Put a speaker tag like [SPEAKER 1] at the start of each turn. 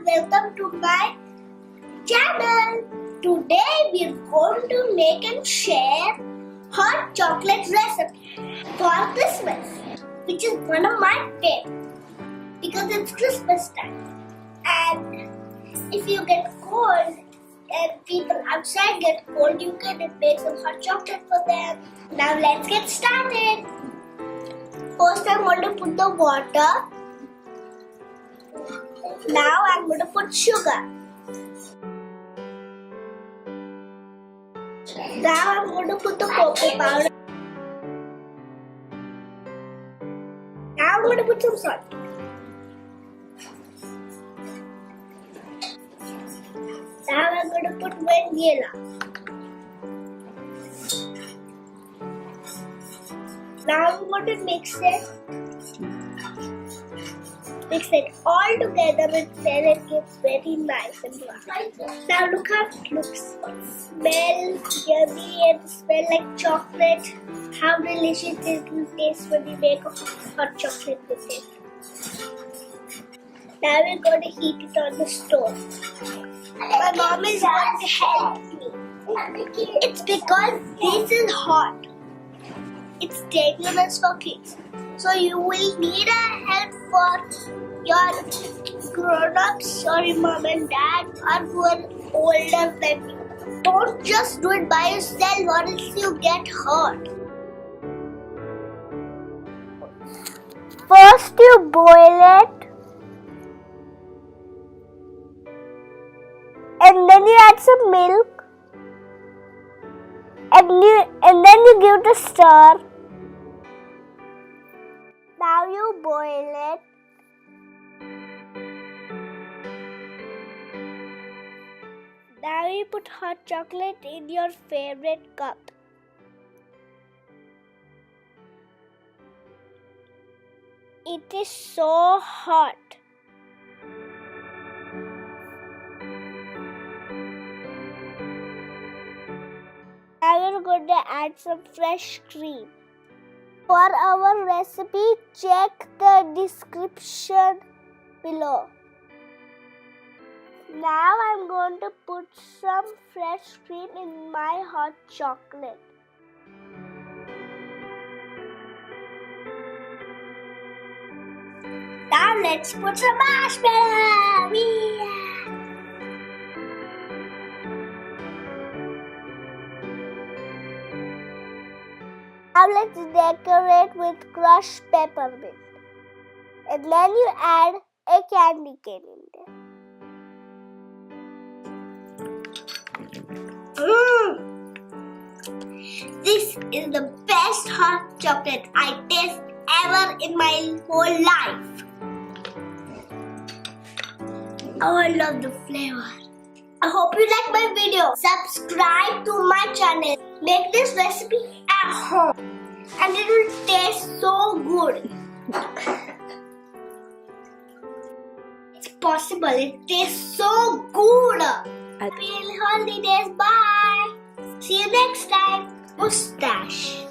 [SPEAKER 1] and welcome to my channel. Today we are going to make and share hot chocolate recipe for Christmas, which is one of my favorites because it's Christmas time. And if you get cold and people outside get cold, you can make some hot chocolate for them. Now let's get started. First I'm going to put the water. Now I'm going to put sugar. Now I'm going to put the cocoa powder. Now I'm going to put some salt. Now I'm going to put vanilla. Now I'm going to mix it all together until it gets very nice and bright. Now look how it looks. It smells yummy and smells like chocolate. How delicious it will taste when you make a hot chocolate with it. Now we're going to heat it on the stove. My mom is going to help me. It's because this is hot. It's dangerous for kids. So you will need a help for your grown-ups or your mom and dad or who are older than you. Don't just do it by yourself or else you get hurt. First you boil it. And then you add some milk. And then you give it a stir. Now you boil it. Now you put hot chocolate in your favorite cup. It is so hot. Now we're going to add some fresh cream. For our recipe, check the description below. Now I'm going to put some fresh cream in my hot chocolate. Now let's put some marshmallows. Yeah. Now let's decorate with crushed peppermint. And then you add a candy cane in there. This is the best hot chocolate I taste ever in my whole life. Oh, I love the flavor. I hope you like my video. Subscribe to my channel. Make this recipe at home and it will taste so good. It's possible. It tastes so good. Happy holidays. Bye. See you next time. Mustache.